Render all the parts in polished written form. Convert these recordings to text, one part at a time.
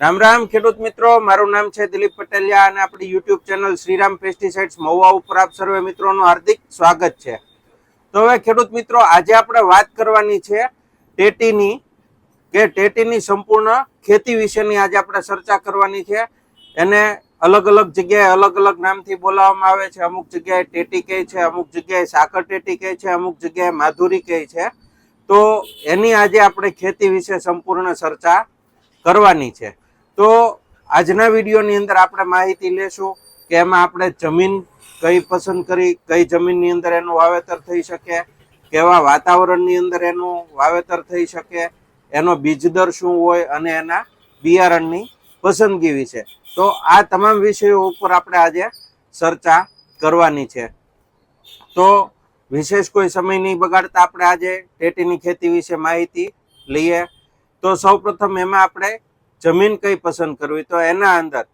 રામ રામ ખેડૂત મિત્રો, મારું નામ છે દિલીપ પટેલિયા અને આપણી YouTube channel Shriram pesticides Mahuva ઉપર આપ સર્વે મિત્રોનું હાર્દિક સ્વાગત છે। તો હવે ખેડૂત મિત્રો, આજે આપણે વાત કરવાની છે ટેટીની સંપૂર્ણ ખેતી વિશેની આજે આપણે ચર્ચા કરવાની છે। એને અલગ અલગ જગ્યાએ અલગ અલગ નામથી બોલાવવામાં આવે છે। અમુક જગ્યાએ ટેટી કહે છે, અમુક જગ્યાએ સાકર ટેટી કહે છે, અમુક જગ્યાએ માધુરી કહે છે। તો એની આજે આપણે ખેતી વિશે સંપૂર્ણ ચર્ચા કરવાની છે। તો આજના વિડીયોની અંદર આપણે માહિતી લેશું કે એમાં આપણે જમીન કઈ પસંદ કરી, કઈ જમીનની અંદર એનું વાવેતર થઈ શકે, કેવા વાતાવરણની અંદર એનું વાવેતર થઈ શકે, એનો બીજ દર શું હોય અને એના બિયારણની પસંદગી વિશે। તો આ તમામ વિષયો ઉપર આપણે આજે ચર્ચા કરવાની છે। તો વિશેષ કોઈ સમય નહીં બગાડતા આપણે આજે ટેટીની ખેતી વિશે માહિતી લઈએ। તો સૌપ્રથમ એમાં આપણે જમીન કઈ પસંદ કરવી, તો એના અંદર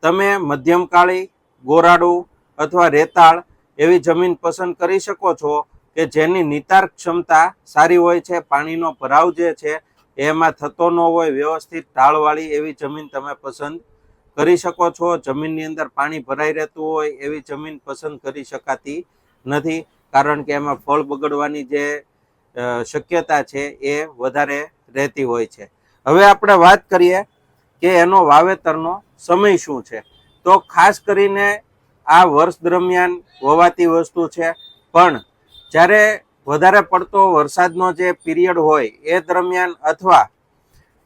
તમે મધ્યમ કાળી, ગોરાડુ અથવા રેતાળ એવી જમીન પસંદ કરી શકો છો કે જેની નિતાર ક્ષમતા સારી હોય છે, પાણીનો ભરાવ જે છે એમાં થતો ન હોય, વ્યવસ્થિત ઢાળવાળી એવી જમીન તમે પસંદ કરી શકો છો। જમીનની અંદર પાણી ભરાઈ રહેતું હોય એવી જમીન પસંદ કરી શકાતી નથી, કારણ કે એમાં ફળ બગડવાની જે શક્યતા છે એ વધારે રહેતી હોય છે। હવે આપણે વાત કરીએ કે એનો વાવેતરનો સમય શું છે। તો ખાસ કરીને આ વર્ષ દરમિયાન વવાતી વસ્તુ છે, પણ જ્યારે વધારે પડતો વરસાદનો જે પીરિયડ હોય એ દરમિયાન અથવા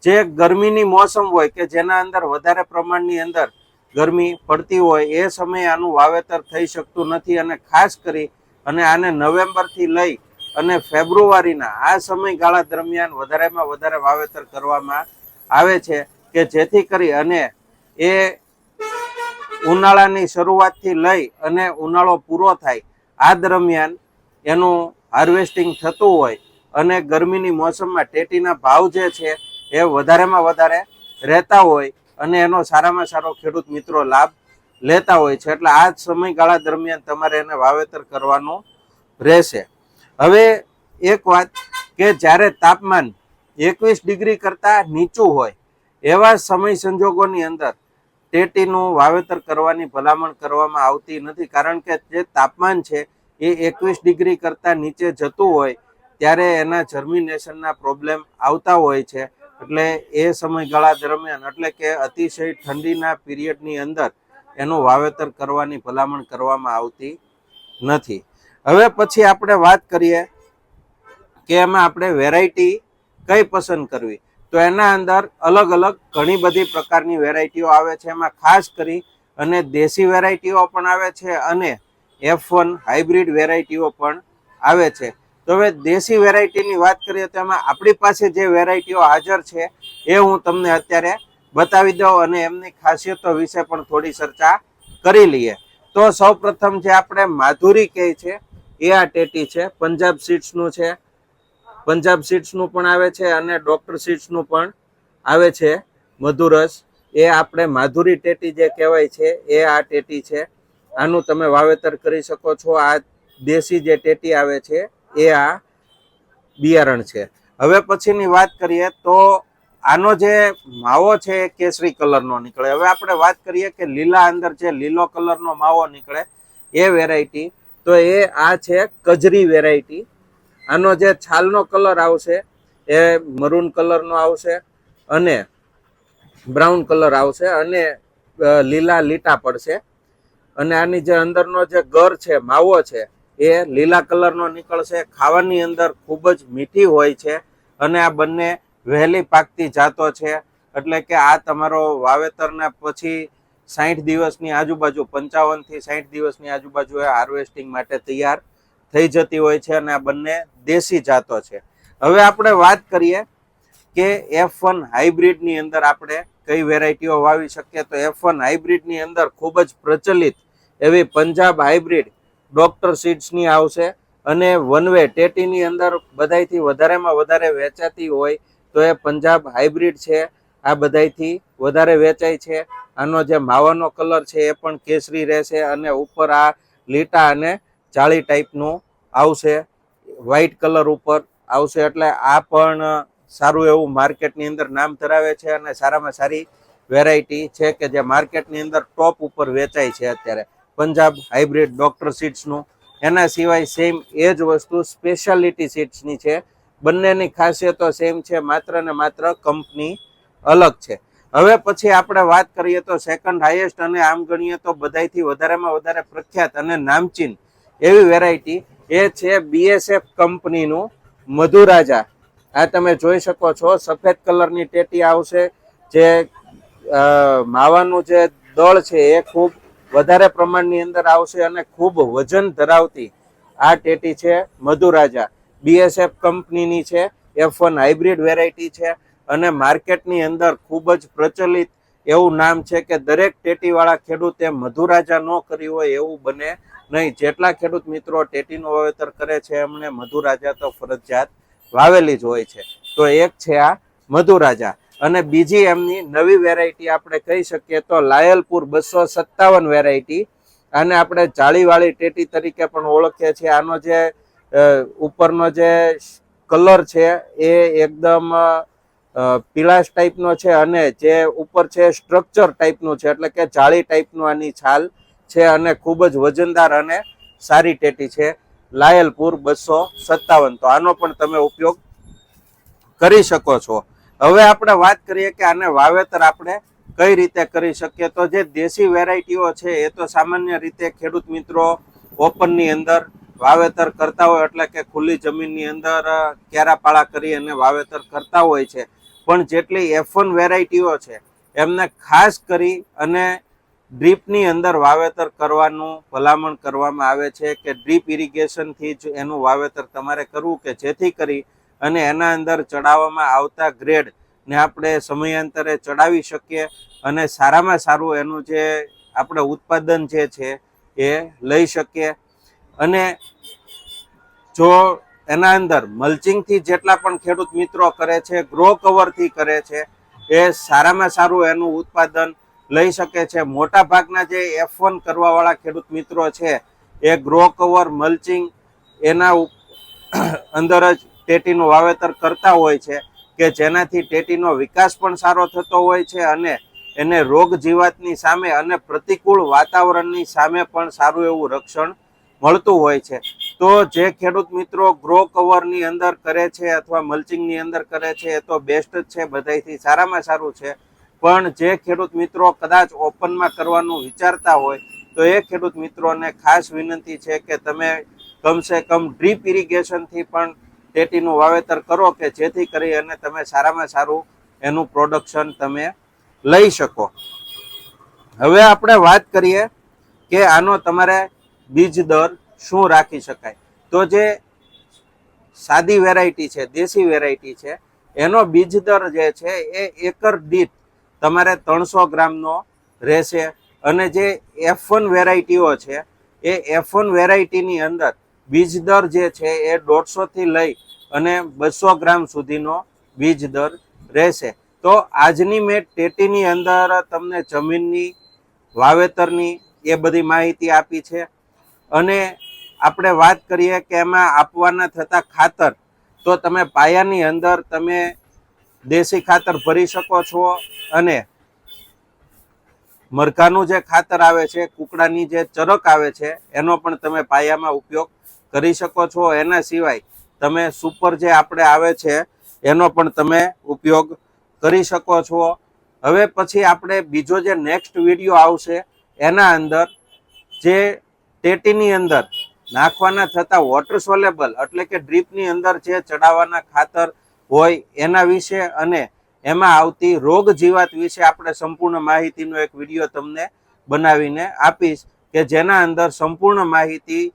જે ગરમીની મોસમ હોય કે જેના અંદર વધારે પ્રમાણની અંદર ગરમી પડતી હોય એ સમયે આનું વાવેતર થઈ શકતું નથી। અને ખાસ કરી અને આને નવેમ્બરથી લઈ અને ફેબ્રુઆરીના આ સમયગાળા દરમિયાન વધારેમાં વધારે વાવેતર કરવામાં આવે છે કે જેથી કરી અને એ ઉનાળાની શરૂઆતથી લઈ અને ઉનાળો પૂરો થાય આ દરમિયાન એનું હાર્વેસ્ટિંગ થતું હોય અને ગરમીની મોસમમાં ટેટીના ભાવ જે છે એ વધારેમાં વધારે રહેતા હોય અને એનો સારામાં સારો ખેડૂત મિત્રો લાભ લેતા હોય છે। એટલે આ સમયગાળા દરમિયાન તમારે એને વાવેતર કરવાનું રહેશે। હવે એક વાત કે જ્યારે તાપમાન 21 ડિગ્રી કરતાં નીચું હોય એવા સમય સંજોગોની અંદર ટેટીનું વાવેતર કરવાની ભલામણ કરવામાં આવતી નથી, કારણ કે જે તાપમાન છે એ 21 ડિગ્રી કરતાં નીચે જતું હોય ત્યારે એના જર્મિનેશનના પ્રોબ્લેમ આવતા હોય છે। એટલે એ સમયગાળા દરમિયાન એટલે કે અતિશય ઠંડીના પીરિયડની અંદર એનું વાવેતર કરવાની ભલામણ કરવામાં આવતી નથી। હવે પછી આપણે વાત કરીએ કે એમાં આપણે વેરાયટી કઈ પસંદ કરવી, તો એના અંદર અલગ અલગ ઘણી બધી પ્રકારની વેરાયટીઓ આવે છે। એમાં ખાસ કરી અને દેશી વેરાયટીઓ પણ આવે છે અને F1 હાઇબ્રિડ વેરાયટીઓ પણ આવે છે। તો હવે દેશી વેરાયટીની વાત કરીએ તો એમાં આપણી પાસે જે વેરાયટીઓ હાજર છે એ હું તમને અત્યારે બતાવી દઉં અને એમની ખાસિયતો વિશે પણ થોડી ચર્ચા કરી લઈએ। તો સૌ પ્રથમ જે આપણે માધુરી કહે છે એ આ ટેટી છે, પંજાબ સીડ્સનું છે, પંજાબ સીડ્સનું પણ આવે છે અને ડોક્ટર સીડ્સનું પણ આવે છે મધુરસ। એ આપણે માધુરી ટેટી જે કહેવાય છે એ આ ટેટી છે, આનું તમે વાવેતર કરી શકો છો। આ દેશી જે ટેટી આવે છે એ આ બિયારણ છે। હવે પછીની વાત કરીએ તો આનો જે માવો છે એ કેસરી કલરનો નીકળે। હવે આપણે વાત કરીએ કે લીલા અંદર જે લીલો કલરનો માવો નીકળે એ વેરાયટી, તો એ આ છે કજરી વેરાયટી। આનો જે છાલનો કલર આવશે એ મરૂન કલરનો આવશે અને બ્રાઉન કલર આવશે અને લીલા લીટા પડશે અને આની જે અંદરનો જે ગર છે, માવો છે એ લીલા કલરનો નીકળશે। ખાવાની અંદર ખૂબ જ મીઠી હોય છે અને આ બંને વહેલી પાકતી જાતો છે, એટલે કે આ તમારો વાવેતરના પછી 60 દિવસની આજુબાજુ, 55 થી 60 દિવસની આજુબાજુ એ હાર્વેસ્ટિંગ માટે તૈયાર થઈ જતી હોય છે અને આ બંને દેશી જાતો છે। હવે આપણે વાત કરીએ કે F1 હાઇબ્રિડની અંદર આપણે કઈ વેરાયટીઓ વાવી શકીએ, તો F1 હાઇબ્રિડની અંદર ખૂબ જ પ્રચલિત એવી પંજાબ હાઇબ્રિડ ડોક્ટર સીડ્સની આવશે અને વનવે ટેટીની અંદર બધાયથી વધારેમાં વધારે વેચાતી હોય તો એ પંજાબ હાઇબ્રિડ છે, આ બધાયથી વધારે વેચાય છે। આનો જે માવાનો કલર છે એ પણ કેસરી રહેશે અને ઉપર આ લીટા અને જાળી ટાઈપનું આવશે, વ્હાઈટ કલર ઉપર આવશે। એટલે આ પણ સારું એવું માર્કેટની અંદર નામ ધરાવે છે અને સારામાં સારી વેરાયટી છે કે જે માર્કેટની અંદર ટોપ ઉપર વેચાય છે અત્યારે, પંજાબ હાઇબ્રિડ ડોક્ટર સીડ્સનું. એના સિવાય સેમ એ જ વસ્તુ સ્પેશિયાલિટી સીડ્સની છે. બંનેની ખાસિયતો સેમ છે, માત્ર ને માત્ર કંપની અલગ છે. હવે પછી આપણે વાત કરીએ તો સેકન્ડ હાઈએસ્ટ અને આમ ગણીએ તો બધાયથી વધારેમાં વધારે પ્રખ્યાત અને નામચીન એવી વેરાયટી એ છે BSF કંપનીનું મધુરાજા. આ તમે જોઈ શકો છો, સફેદ કલરની ટેટી આવશે. જે માવાનું જે દળ છે એ ખૂબ વધારે પ્રમાણની અંદર આવશે અને ખૂબ વજન ધરાવતી આ ટેટી છે મધુરાજા. BSF કંપનીની છે, F1 હાઇબ્રિડ વેરાયટી છે અને માર્કેટની અંદર ખૂબ જ પ્રચલિત એવું નામ છે કે દરેક ટેટીવાળા ખેડૂતે મધુરાજા ન કરી હોય એવું બને નહીં. જેટલા ખેડૂત મિત્રો ટેટીનું વાવેતર કરે છે એમણે મધુરાજા તો ફરજિયાત વાવેલી જ હોય છે. તો એક છે આ મધુરાજા. અને બીજી એમની નવી વેરાયટી આપણે કહી શકીએ તો લાયલપુર 257 વેરાયટી. આને આપણે જાળીવાળી ટેટી તરીકે પણ ઓળખીએ છીએ. આનો જે ઉપરનો જે કલર છે એ એકદમ પીળાશ ટાઈપનો છે અને જે ઉપર છે સ્ટ્રક્ચર ટાઈપનું છે, એટલે કે જાળી ટાઈપનું આની છાલ છે અને ખૂબ જ વજનદાર અને સારી ટેટી છે લાયલપુર 257. તો આનો પણ તમે ઉપયોગ કરી શકો છો. હવે આપણે વાત કરીએ કે આને વાવેતર આપણે કઈ રીતે કરી શકીએ. તો જે દેશી વેરાયટીઓ છે એ તો સામાન્ય રીતે ખેડૂત મિત્રો ઓપનની અંદર વાવેતર કરતા હોય, એટલે કે ખુલ્લી જમીનની અંદર ક્યારાપાળા કરી અને વાવેતર કરતા હોય છે. પણ જેટલી F1 વેરાયટીઓ છે એમને ખાસ કરી અને ડ્રીપની અંદર વાવેતર કરવાનું ભલામણ કરવામાં આવે છે કે ડ્રીપ ઇરિગેશનથી જ એનું વાવેતર તમારે કરવું, કે જેથી કરી અને એના અંદર ચડાવવામાં આવતા ગ્રેડ ને આપણે સમયાંતરે ચડાવી શકીએ અને સારામાં સારું એનું જે આપણે ઉત્પાદન જે છે એ લઈ શકીએ. અને જો એના અંદર મલ્ચિંગથી જેટલા પણ ખેડૂત મિત્રો કરે છે, ગ્રો કવરથી કરે છે, એ સારામાં સારું એનું ઉત્પાદન લઈ શકે છે. મોટા ભાગના જે F1 કરવાવાળા ખેડૂત મિત્રો છે એ ગ્રો કવર મલ્ચિંગ એના અંદર જ ટેટીનું વાવેતર કરતા હોય છે, કે જેનાથી ટેટીનો વિકાસ પણ સારો થતો હોય છે અને એને રોગ જીવાતની સામે અને પ્રતિકૂળ વાતાવરણની સામે પણ સારું એવું રક્ષણ મળતું હોય છે. તો જે ખેડૂત મિત્રો ગ્રો કવરની અંદર કરે છે અથવા મલ્ચિંગની અંદર કરે છે એ તો બેસ્ટ જ છે, બધાયથી સારામાં સારું છે. પણ જે ખેડૂત મિત્રો કદાચ ઓપનમાં કરવાનું વિચારતા હોય તો એ ખેડૂત મિત્રોને ખાસ વિનંતી છે કે તમે કમસે કમ ડ્રીપ ઇરિગેશનથી પણ ટેટીનું વાવેતર કરો, કે જેથી કરી અને તમે સારામાં સારું એનું પ્રોડક્શન તમે લઈ શકો. હવે આપણે વાત કરીએ કે આનો તમારે બીજ દર શું રાખી શકાય. તો જે સાદી વેરાયટી છે, દેશી વેરાયટી છે, એનો બીજ દર જે છે એ એકર દીઠ તમારે 300 ગ્રામનો રહેશે. અને જે F1 વેરાયટીઓ છે એ F1 વેરાયટીની અંદર બીજ દર જે છે એ 150 થી લઈ અને 200 ગ્રામ સુધીનો બીજ દર રહેશે. તો આજની મેં ટેટીની અંદર તમને જમીનની, વાવેતરની એ બધી માહિતી આપી છે. અને આપણે વાત કરીએ કે એમાં આપવાના થતા ખાતર, તો તમે પાયાની અંદર તમે દેશી ખાતર ભરી શકો છો અને મરઘાનું જે ખાતર આવે છે, કુકડાની જે ચરક આવે છે, એનો પણ તમે પાયામાં ઉપયોગ કરી શકો છો. એના સિવાય તમે સુપર જે આપણે આવે છે એનો પણ તમે ઉપયોગ કરી શકો છો. હવે પછી આપણે બીજો જે નેક્સ્ટ વિડીયો આવશે એના અંદર જે ટેટીની અંદર નાખવાના થતા વોટર સોલેબલ એટલે કે ડ્રીપની અંદર જે ચડાવવાના ખાતર હોય એના વિશે અને એમાં આવતી રોગ જીવાત વિશે આપણે સંપૂર્ણ માહિતીનો એક વિડીયો તમને બનાવીને આપીશ, કે જેના અંદર સંપૂર્ણ માહિતી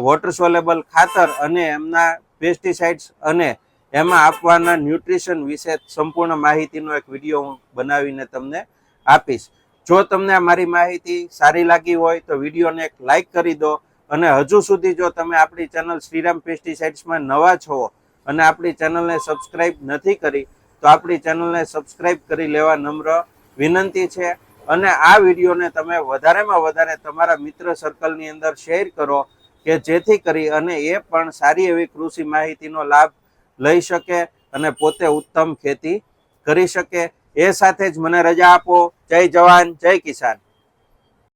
વોટર સોલેબલ ખાતર અને એમના પેસ્ટિસાઇડ્સ અને એમાં આપવાના ન્યુટ્રિશન વિશે સંપૂર્ણ માહિતીનો એક વિડીયો હું બનાવીને તમને આપીશ. જો તમને મારી માહિતી સારી લાગી હોય તો વિડીયોને એક લાઈક કરી દો. અને હજુ સુધી જો તમે આપણી ચેનલ શ્રીરામ પેસ્ટિસાઇડ્સમાં નવા છો અને આપણી ચેનલને સબસ્ક્રાઇબ નથી કરી તો આપણી ચેનલને સબસ્ક્રાઇબ કરી લેવા નમ્ર વિનંતી છે. અને આ વિડીયોને તમે વધારેમાં વધારે તમારા મિત્ર સર્કલની અંદર શેર કરો, કે જેથી કરી અને એ પણ સારી એવી કૃષિ માહિતીનો લાભ લઈ શકે અને પોતે ઉત્તમ ખેતી કરી શકે. એ સાથે જ મને રજા આપો. જય જવાન, જય કિસાન.